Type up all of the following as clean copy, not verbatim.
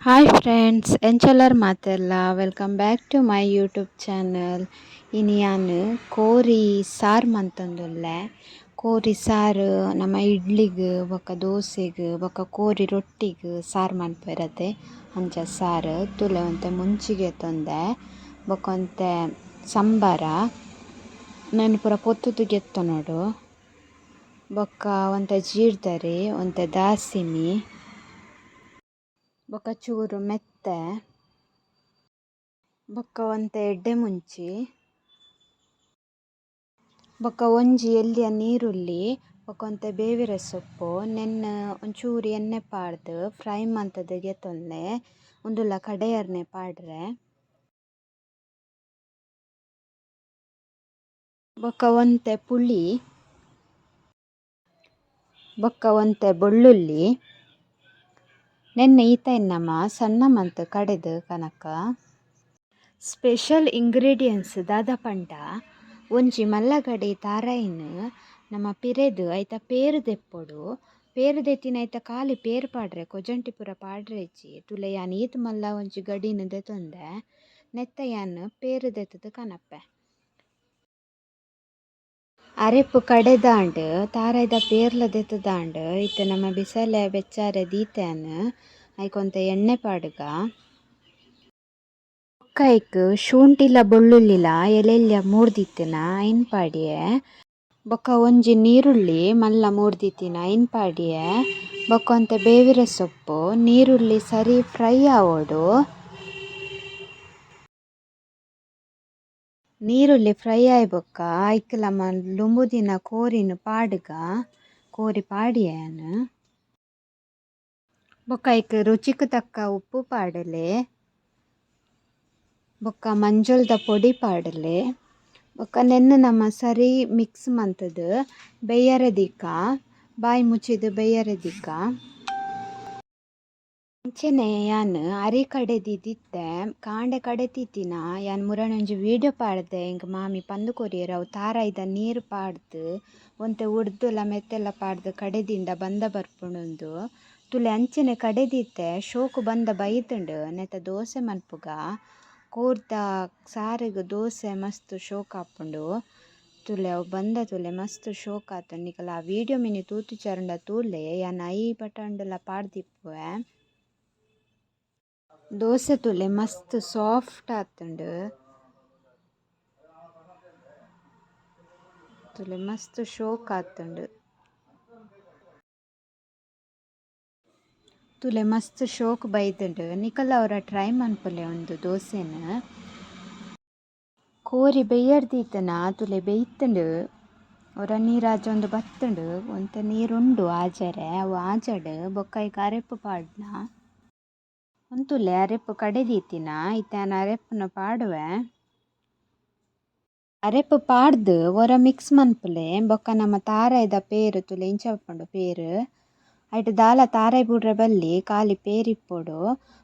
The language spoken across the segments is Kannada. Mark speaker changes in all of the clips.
Speaker 1: ಹಾಯ್ ಫ್ರೆಂಡ್ಸ್ ಎಂಚೆಲ್ಲರ್ ಮಾತೆಲ್ಲ welcome back to my YouTube channel. ಇನ್ನು ನಾನು ಕೋರಿ ಸಾರು ಮಂತೊಂದುಲ್ಲೆ. ಕೋರಿ ಸಾರು ನಮ್ಮ ಇಡ್ಲಿಗೆ ಬೊಕ್ಕ ದೋಸೆಗೆ ಬೊಕ್ಕ ಕೋರಿ ರೊಟ್ಟಿಗೆ ಸಾರು ಮನ್ಪೆರತೆ ಅಂಚ ಸಾರು ತುಲೆ ಒಂತೆ ಮುಂಚಿಗೆ ತೊಂದೆ ಬೊಕ್ಕ ಒಂತೆ ಸಂಬಾರ ನಾನು ಪೂರ ಪೊತ್ತುದು ಗೆತ್ತ ನೋಡು ಬೊಕ್ಕ ಒಂತೆ ಜೀರ್ದರಿ ಒಂತೆ ದಾಸಿಮಿ ಬೊಕ್ಕ ಚೂರು ಮೆತ್ತೆ ಬೊಕ್ಕ ಒಂತೆ ಎಡ್ಡೆ ಮುಂಚಿ ಬೊಕ್ಕ ಒಂಜಿ ಎಲ್ಯ ನೀರುಳ್ಳಿ ಬೊಕ್ಕ ಒಂತೆ ಬೇವಿರ ಸೊಪ್ಪು ನೆನ್ನ ಒಂಚೂರು ಎಣ್ಣೆ ಪಾಡ್ದು ಫ್ರೈ ಮಂತದ ಗೆತ್ತೊಂದೆ ಉಂದುಲ ಕಡೆಯರ್ನೆ ಪಾಡ್ರೆ ಬೊಕ್ಕ ಒಂತೆ ಪುಳಿ ಬೊಕ್ಕ ಒಂತೆ ಬೆಳ್ಳುಳ್ಳಿ ನೆನ್ನೆ ಈತ ನಮ್ಮ ಸಣ್ಣ ಮಂತ್ ಕಡೆದು ಕನಕ ಸ್ಪೆಷಲ್ ಇಂಗ್ರೀಡಿಯೆಂಟ್ಸ್ ದಾದ ಪಂಡ ಒಂಜಿ ಮಲ್ಲಗಡೆ ತಾರಾಯಿನ ನಮ್ಮ ಪಿರೆದು ಐತ ಪೇರು ದೆಪ್ಪೊಡು ಪೇರು ದೆತ್ತಿನ ಐತ ಖಾಲಿ ಪೇರು ಪಾಡ್ರೆ ಕೊಜಂಟಿ ಪೂರ ಪಾಡ್ರೆಜ್ಜಿ ತುಲೆ ಯಾನ್ ಈತ್ ಮಲ್ಲ ಒಂಜಿ ಗಡಿನ ದೆತೊಂದೆ ನೆತ್ತ ಯಾನ್ ಪೇರು ದೆತ್ತದು ಕನಪ್ಪೆ ಅರೆಪ್ಪು ಕಡೆದಾಂಡ್ ತಾರಾಯ್ದ ಪೇರ್ಲ ದೆತ್ತದಾಂಡ್ ಇತ್ತೆ ನಮ್ಮ ಬಿಸಲೆ ಬೆಚ್ಚಾರೆ ದೀತೆನ್ ಐಕೊಂತ ಎಣ್ಣೆ ಪಾಡುಗ ಬೊಕ್ಕ ಶುಂಠಿಲ ಬೆಳ್ಳುಳ್ಳಿಲ ಎಲೆಲ್ಯ ಮೂರ್ದಿತ್ತಿನ ಐನ್ ಪಾಡಿಯೆ ಬೊಕ್ಕ ಒಂಜಿ ನೀರುಳ್ಳಿ ಮಲ್ಲ ಮೂರ್ದಿತ್ತಿನ ಐನ್ ಪಾಡಿಯೆ ಬೊಕ್ಕ ಒಂತೆ ಬೇವಿರ ಸೊಪ್ಪು ನೀರುಳ್ಳಿ ಸರಿ ಫ್ರೈ ಆವೋಡು ನೀರುಳ್ಳಿ ಫ್ರೈ ಆಯ್ ಬೊಕ್ಕ ಐಕ್ಕಲ ಲುಂಬುದಿನ ಕೋರಿನ ಪಾಡುಗ ಕೋರಿ ಪಾಡಿಯೇನ್ ಬೊಕ್ಕ ರುಚಿಗೆ ತಕ್ಕ ಉಪ್ಪು ಪಾಡಲೆ ಬೊಕ್ಕ ಮಂಜೊಲ್ದ ಪೊಡಿ ಪಾಡಲೆ ಬೊಕ್ಕ ನೆನ್ನೆ ನಮ್ಮ ಸರಿ ಮಿಕ್ಸ್ ಮಂತುದು ಬೇಯರೆ ದಿಕ್ಕ ಬಾಯಿ ಮುಚ್ಚಿದು ಬೇಯರೆ ದಿಕ್ಕ ಅಂಚೆನೆ ಯಾನ್ ಅರಿ ಕಡೆದಿದ್ದೆ ಕಾಂಡೆ ಕಡೆತಿತ್ತಿನ ಯಾನ್ ಮುರಣೊಂಜಿ ವೀಡಿಯೋ ಪಾಡ್ದೆ ಇಂಕ ಮಾಮಿ ಪಂದು ಕೊರಿಯರ್ ಅವು ತಾರಾಯ್ದ ನೀರು ಪಾಡ್ದು ಒಂತೆ ಉಡ್ದುಲ ಮೆತ್ತೆಲ್ಲ ಪಾಡ್ದು ಕಡೆದಿಂದ ಬಂದ ಬರ್ಪುಂಡು ತುಲೆ ಅಂಚೆನೆ ಕಡೆದಿತ್ತೆ ಶೋಕು ಬಂದ ಬೈತುಂಡು ನೆತ್ತ ದೋಸೆ ಮನ್ಪುಗ ಕೋರ್ದ ಸಾರಿಗೆ ದೋಸೆ ಮಸ್ತ್ ಶೋಕ್ ಆಪುಂಡು ತುಲೆ ಅವು ಬಂದ ತುಲೆ ಮಸ್ತ್ ಶೋಕ್ ಆತುಂಡು ನಿಕಲ ಆ ವೀಡಿಯೋ ಮಿನಿ ತೂತು ಚರಂಡ ತೂಲೆ ಯಾನ್ ಐ ಬಟಂಡುಲ ಪಾಡ್ದಿಪ್ಪುವೆ ದೋಸೆ ತುಲೆ ಮಸ್ತ್ ಸಾಫ್ಟ್ ಆತುಂಡು ತುಲೆ ಮಸ್ತ್ ಶೋಕ್ ಆತುಂಡು ತುಲೆ ಮಸ್ತ್ ಶೋಕ್ ಬೈದುಂಡು ನಿಕಲ ಅವರ ಟ್ರೈ ಮನ್ಪುಲೆ ಒಂದು ದೋಸೆನ ಕೋರಿ ಬೇಯರ್ದೀತನ ತುಲೆ ಬೇಯ್ತುಂಡು ಅವರ ನೀರಾಜೊಂದು ಬತ್ತುಂಡು ಒಂತೆ ನೀರುಂಡು ಆಜರೆ ಅವು ಆಜಡ್ ಬೊಕ್ಕ ಅರೆಪ್ಪು ಪಾಡ್ನ ಒಂತುಲೆ ಅರೆಪ್ಪು ಕಡೆದೀತಿನ ಇತ್ಯಾನ ಅರೆಪ್ಪುನ ಪಾಡುವೆ ಅರೆಪ್ಪು ಪಾಡ್ದು ಒರ ಮಿಕ್ಸ್ ಮನ್ಪುಲೆ ಬೊಕ್ಕ ನಮ್ಮ ತಾರಾಯ್ದ ಪೇರು ತುಲೆ ಇಂಚ ಉಪ್ಪುಂಡು ಪೇರು ಐಟ್ ದಾಲ ತಾರಾಯಿ ಬುಡ್ರೆ ಬಲ್ಲಿ ಖಾಲಿ ಪೇರು ಇಪ್ಪೊಡು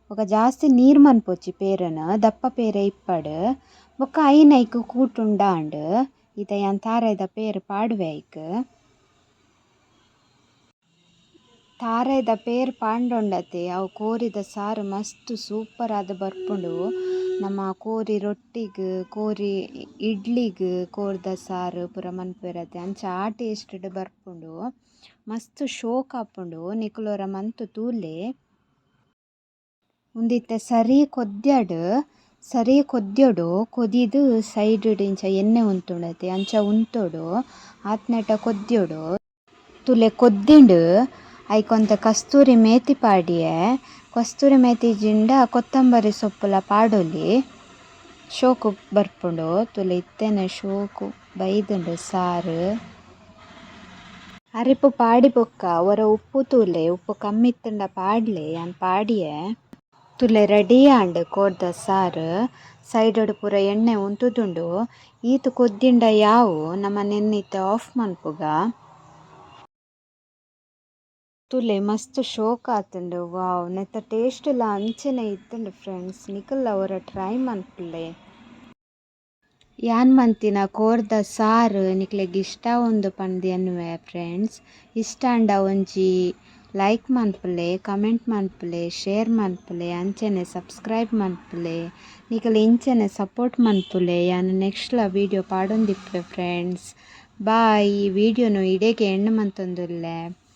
Speaker 1: ಬೊಕ್ಕ ಜಾಸ್ತಿ ನೀರು ಮನ್ಪೊಚ್ಚಿ ಪೇರನ ದಪ್ಪ ಪೇರೆ ಇಪ್ಪಡ್ ಬೊಕ್ಕ ಐನ್ ಐಕ್ ಕೂಟುಂಡಾಂಡ್ ಈತ ಯಾನ್ ತಾರಾಯ್ದ ಪೇರು ಪಾಡುವೆ ಐಕ್ ತಾರಾಯ್ದ ಪೇರು ಪಾಂಡೊಂಡತೆ ಅವು ಕೋರಿದ ಸಾರು ಮಸ್ತ್ ಸೂಪರ್ ಆದ್ ಬರ್ಪುಂಡು ನಮ್ಮ ಕೋರಿ ರೊಟ್ಟಿಗ್ ಕೋರಿ ಇಡ್ಲಿಗ್ ಕೋರ್ದ ಸಾರು ಪೂರ ಮನ್ಪೆರತೆ ಅಂಚ ಆ ಟೇಸ್ಟ್ಡ್ ಬರ್ಪುಂಡು ಮಸ್ತ್ ಶೋಕ್ ಆಪುಂಡು ನಿಕುಲೊರ ಮಂತ್ ತೂಲೆ ಉಂದಿತ್ತೆ ಸರಿ ಕೊದ್ಯೊಡು ಕೊದಿದು ಸೈಡ್ ಇಂಚ ಎಣ್ಣೆ ಉಂತುಂಡತೆ ಅಂಚ ಉಂತೊಡು ಆತ್ನೆಟ ಕೊದ್ಯೊಡು ತುಲೆ ಕೊದ್ದಿಂಡ್ ಐಕೊಂತ ಕಸ್ತೂರಿ ಮೇತಿ ಪಾಡಿಯೆ ಕಸ್ತೂರಿ ಮೇತಿ ಜಿಂಡ ಕೊತ್ತಂಬರಿ ಸೊಪ್ಪುಲ ಪಾಡೊಲಿ ಶೋಕು ಬರ್ಪುಂಡು ತುಲೆ ಇತ್ತೆನೆ ಶೋಕು ಬೈದುಂಡು ಸಾರು ಅರೆಪ್ಪು ಪಾಡಿ ಬೊಕ್ಕ ಒರ ಉಪ್ಪು ತೂಲೆ ಉಪ್ಪು ಕಮ್ಮಿ ಇತ್ತಂಡ ಪಾಡ್ಲೆ ಯಾನ್ ಪಾಡಿಯೆ ತುಲೆ ರೆಡಿ ಆಂಡ್ ಕೋರ್ದ ಸಾರು ಸೈಡಡ್ ಪೂರ ಎಣ್ಣೆ ಉಂತುದುಂಡು ಈತ್ ಕೊದ್ದಿಂಡ ಯಾವು ನಮ್ಮ ನೆನ್ನಿತ್ತೆ ಆಫ್ ಮನ್ಪುಗ ತುಲೆ ಮಸ್ತ್ ಶೋಕ್ ಆತುಂಡು ವಾವ್ ನೆತ್ತ ಟೇಸ್ಟ್ಲ ಅಂಚೆನೆ ಇತ್ತುಂಡು ಫ್ರೆಂಡ್ಸ್ ನಿಕುಲ್ಲ ಅವರ ಟ್ರೈ ಮನ್ಪುಲೆ ಯಾನ್ ಮಂತಿನ ಕೋರ್ದ ಸಾರು ನಿಕ್ಲೆಗ್ ಇಷ್ಟ ಉಂದು ಪಂದ್ ಎನ್ನುವೆ ಫ್ರೆಂಡ್ಸ್ ಇಷ್ಟ ಅಂಡ ಒಂಜಿ ಲೈಕ್ ಮನ್ಪುಲೆ, ಕಮೆಂಟ್ ಮನ್ಪುಲೆ, ಶೇರ್ ಮನ್ಪುಲೆ, ಅಂಚನೆ ಸಬ್ಸ್ಕ್ರೈಬ್ ಮನ್ಪುಲೆ. ನಿಕಲ್ ಇಂಚನೆ ಸಪೋರ್ಟ್ ಮನ್ಪುಲೆ ಯಾನ್ ನೆಕ್ಸ್ಟ್ಲ ವೀಡಿಯೋ ಪಾಡೊಂದಿಪ್ಪೆ ಫ್ರೆಂಡ್ಸ್. ಬಾಯ್. ಈ ವಿಡಿಯೋನು ಇಡೆಗೆ ಎಂಡ್ ಮಂತೊಂದುಲ್ಲೆ.